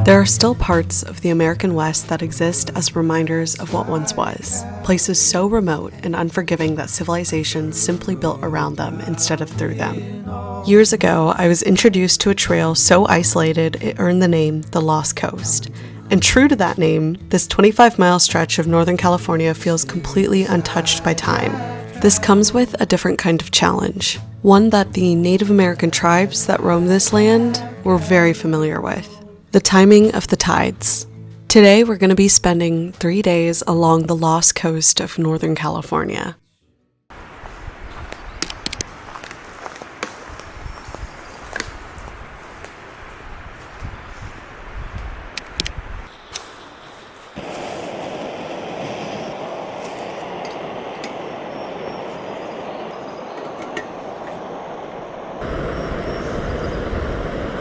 There are still parts of the American West that exist as reminders of what once was. Places so remote and unforgiving that civilization simply built around them instead of through them. Years ago, I was introduced to a trail so isolated it earned the name the Lost Coast. And true to that name, this 25-mile stretch of Northern California feels completely untouched by time. This comes with a different kind of challenge, one that the Native American tribes that roam this land were very familiar with: the timing of the tides. Today, we're going to be spending 3 days along the Lost Coast of Northern California.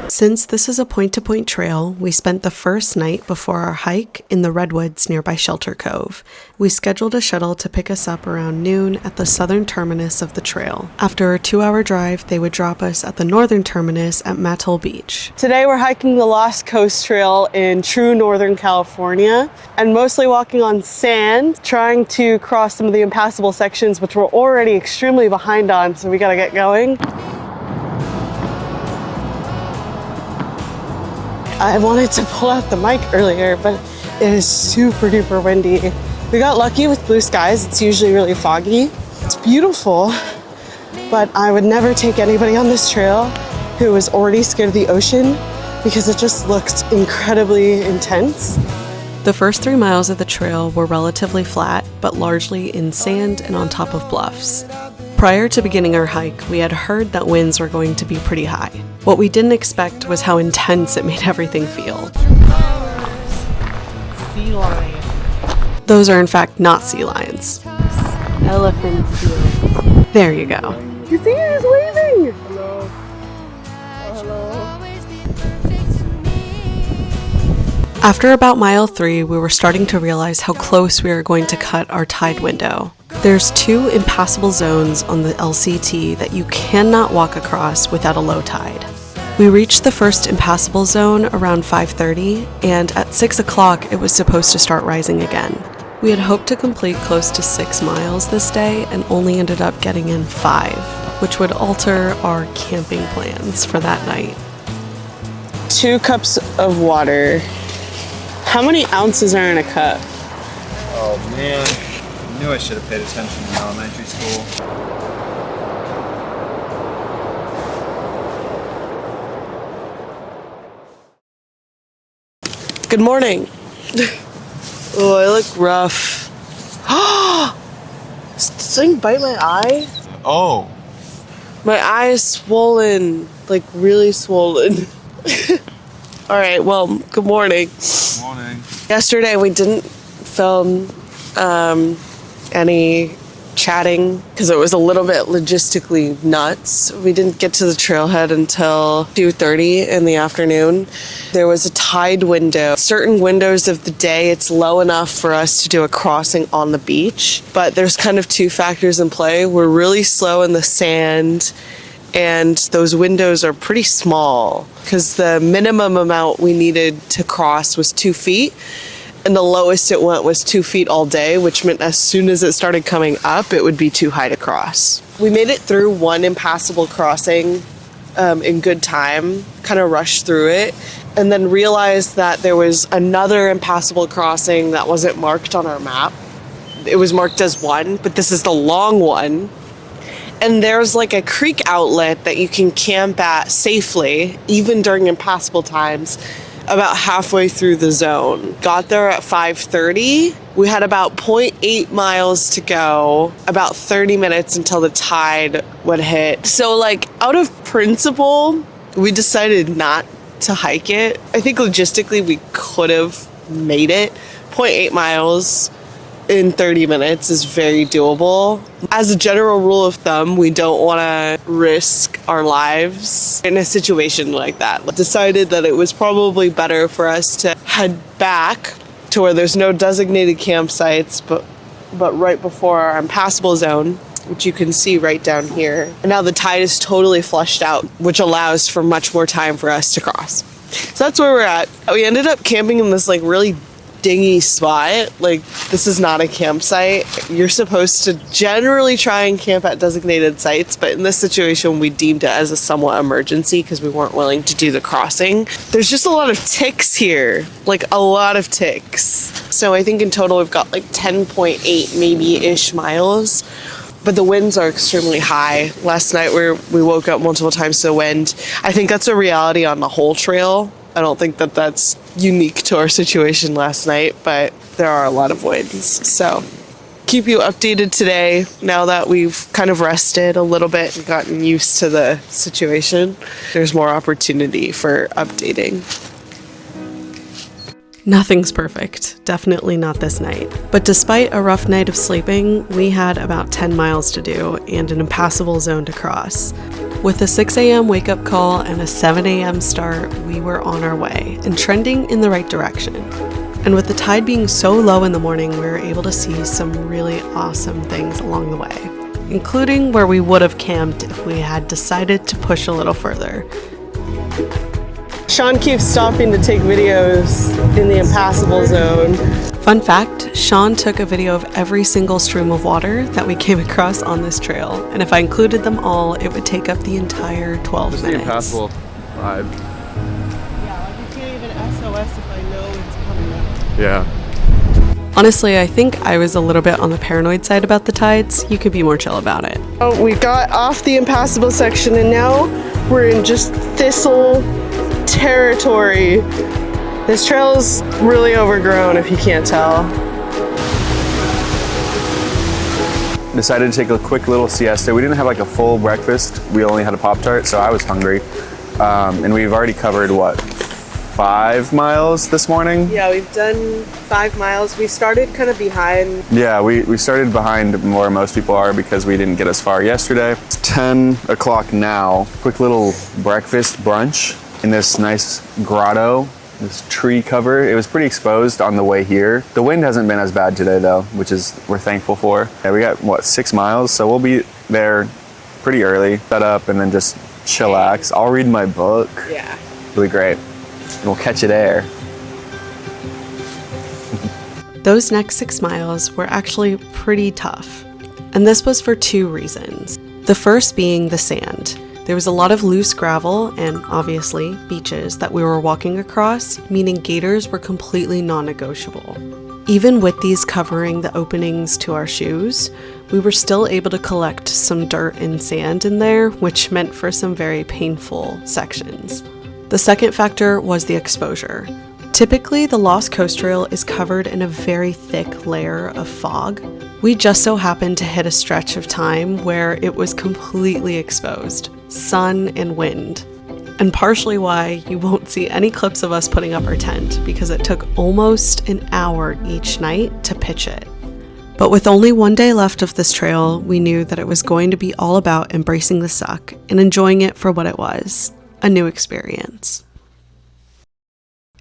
Since this is a point-to-point trail, we spent the first night before our hike in the redwoods nearby Shelter Cove. We scheduled a shuttle to pick us up around noon at the southern terminus of the trail. After a 2-hour drive, they would drop us at the northern terminus at Mattole Beach. Today we're hiking the Lost Coast Trail in true Northern California, and mostly walking on sand, trying to cross some of the impassable sections, which we're already extremely behind on, so we gotta get going. I wanted to pull out the mic earlier, but it is super duper windy. We got lucky with blue skies. It's usually really foggy. It's beautiful, but I would never take anybody on this trail who was already scared of the ocean because it just looks incredibly intense. The first 3 miles of the trail were relatively flat, but largely in sand and on top of bluffs. Prior to beginning our hike, we had heard that winds were going to be pretty high. What we didn't expect was how intense it made everything feel. Sea lion. Those are in fact not sea lions. Elephant sea lions. There you go. You see, he's waving! Hello. Oh, hello. After about mile 3, we were starting to realize how close we were going to cut our tide window. There's 2 impassable zones on the LCT that you cannot walk across without a low tide. We reached the first impassable zone around 5:30, and at 6 o'clock it was supposed to start rising again. We had hoped to complete close to 6 miles this day and only ended up getting in 5, which would alter our camping plans for that night. 2 cups of water. How many ounces are in a cup? Oh man, I knew I should have paid attention in elementary school. Good morning. Oh, I look rough. Did something bite my eye? Oh. My eye is swollen, like really swollen. All right, well, good morning. Good morning. Yesterday we didn't film any chatting because it was a little bit logistically nuts. We didn't get to the trailhead until 2:30 in the afternoon. There was a tide window. Certain windows of the day, it's low enough for us to do a crossing on the beach, but there's kind of 2 factors in play. We're really slow in the sand, and those windows are pretty small because the minimum amount we needed to cross was 2 feet, and the lowest it went was 2 feet all day, which meant as soon as it started coming up, it would be too high to cross. We made it through one impassable crossing in good time, kind of rushed through it, and then realized that there was another impassable crossing that wasn't marked on our map. It was marked as 1, but this is the long one. And there's like a creek outlet that you can camp at safely, even during impassable times, about halfway through the zone. Got there at 5:30. We had about 0.8 miles to go, about 30 minutes until the tide would hit. So like out of principle, we decided not to hike it. I think logistically we could have made it. 0.8 miles in 30 minutes is very doable. As a general rule of thumb, we don't want to risk our lives in a situation like that. Decided that it was probably better for us to head back to where there's no designated campsites, but right before our impassable zone, which you can see right down here. And now the tide is totally flushed out, which allows for much more time for us to cross. So that's where we're at. We ended up camping in this like really dingy spot. Like, this is not a campsite. You're supposed to generally try and camp at designated sites, but in this situation we deemed it as a somewhat emergency because we weren't willing to do the crossing. There's just a lot of ticks here, like a lot of ticks. So I think in total we've got like 10.8 maybe-ish miles, but the winds are extremely high. Last night we woke up multiple times to the wind. I think that's a reality on the whole trail. I don't think that that's unique to our situation last night, but there are a lot of winds. So keep you updated today now that we've kind of rested a little bit and gotten used to the situation. There's more opportunity for updating. Nothing's perfect. Definitely not this night. But despite a rough night of sleeping, we had about 10 miles to do and an impassable zone to cross. With a 6 a.m. wake-up call and a 7 a.m. start, we were on our way and trending in the right direction. And with the tide being so low in the morning, we were able to see some really awesome things along the way, including where we would have camped if we had decided to push a little further. Sean keeps stopping to take videos in the impassable zone. Fun fact, Sean took a video of every single stream of water that we came across on this trail, and if I included them all, it would take up the entire 12 minutes. The impassable vibe. Yeah, like you can't even SOS if I know it's coming up. Yeah. Honestly, I think I was a little bit on the paranoid side about the tides. You could be more chill about it. Oh, we got off the impassable section and now we're in just thistle territory. This trail's really overgrown if you can't tell. Decided to take a quick little siesta. We didn't have like a full breakfast. We only had a Pop-Tart, so I was hungry. And we've already covered, what, 5 miles this morning? Yeah, we've done 5 miles. We started kind of behind. Yeah, we started behind where most people are because we didn't get as far yesterday. It's 10 o'clock now. Quick little breakfast brunch in this nice grotto, this tree cover. It was pretty exposed on the way here. The wind hasn't been as bad today though, which is we're thankful for. Yeah, we got what, 6 miles, so we'll be there pretty early, set up and then just chillax. I'll read my book. Yeah. It'll be great. And we'll catch it there. Those next 6 miles were actually pretty tough. And this was for 2 reasons. The first being the sand. There was a lot of loose gravel and, obviously, beaches that we were walking across, meaning gators were completely non-negotiable. Even with these covering the openings to our shoes, we were still able to collect some dirt and sand in there, which meant for some very painful sections. The second factor was the exposure. Typically, the Lost Coast Trail is covered in a very thick layer of fog. We just so happened to hit a stretch of time where it was completely exposed, sun and wind. And partially why you won't see any clips of us putting up our tent, because it took almost an hour each night to pitch it. But with only 1 day left of this trail, we knew that it was going to be all about embracing the suck and enjoying it for what it was, a new experience.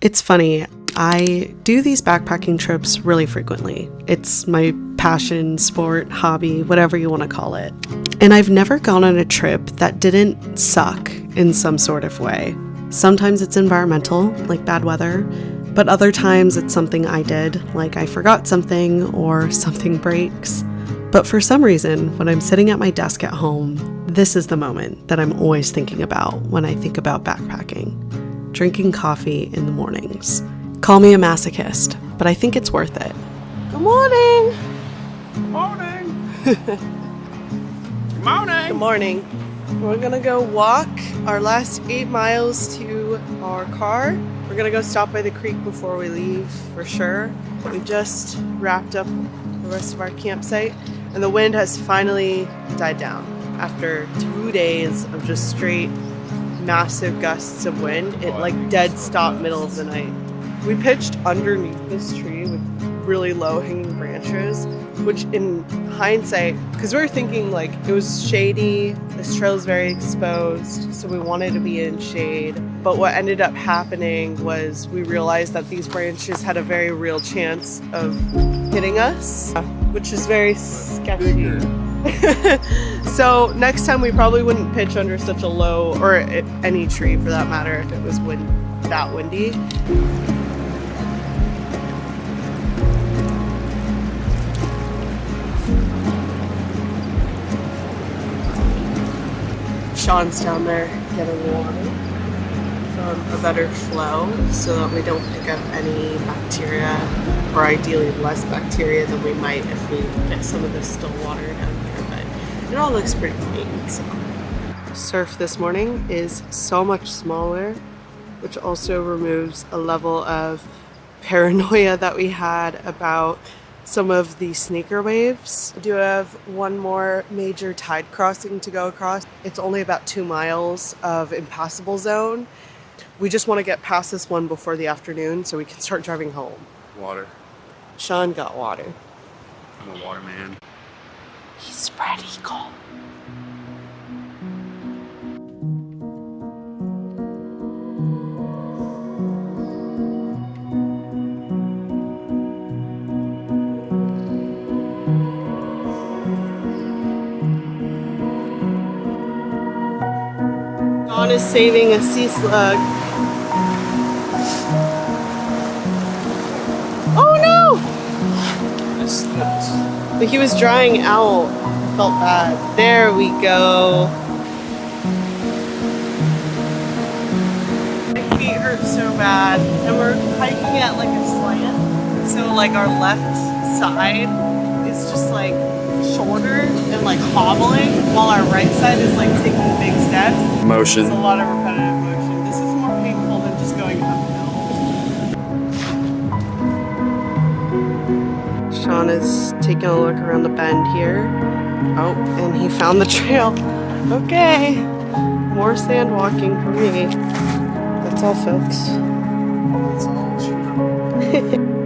It's funny, I do these backpacking trips really frequently. It's my passion, sport, hobby, whatever you want to call it. And I've never gone on a trip that didn't suck in some sort of way. Sometimes it's environmental, like bad weather, but other times it's something I did, like I forgot something or something breaks. But for some reason, when I'm sitting at my desk at home, this is the moment that I'm always thinking about when I think about backpacking. Drinking coffee in the mornings. Call me a masochist, but I think it's worth it. Good morning! Good morning! Good morning! Good morning. We're gonna go walk our last 8 miles to our car. We're gonna go stop by the creek before we leave, for sure. We just wrapped up the rest of our campsite, and the wind has finally died down. After 2 days of just straight massive gusts of wind, it like dead stopped middle of the night. We pitched underneath this tree with really low hanging branches, which in hindsight, because we were thinking like it was shady, this trail is very exposed, so we wanted to be in shade. But what ended up happening was we realized that these branches had a very real chance of hitting us, which is very sketchy. So next time we probably wouldn't pitch under such a low, or any tree for that matter, if it was wind that windy. Sean's down there getting water from a better flow so that we don't pick up any bacteria, or ideally less bacteria than we might if we get some of this still water down here, but it all looks pretty clean. So surf this morning is so much smaller, which also removes a level of paranoia that we had about some of the sneaker waves. We do have one more major tide crossing to go across. It's only about 2 miles of impassable zone. We just want to get past this one before the afternoon so we can start driving home. Water. Sean got water. I'm a water man. He's spread eagle. Sean is saving a sea slug. Oh no! But he was drying out. I felt bad. There we go. My feet hurt so bad. And we're hiking at like a slant. So like our left side is just like shorter and like hobbling, while our right side is like taking big steps. Motion. It's a lot of repetitive motion. This is more painful than just going uphill. Sean is taking a look around the bend here. Oh, and he found the trail. Okay, more sand walking for me. That's all, folks. That's all.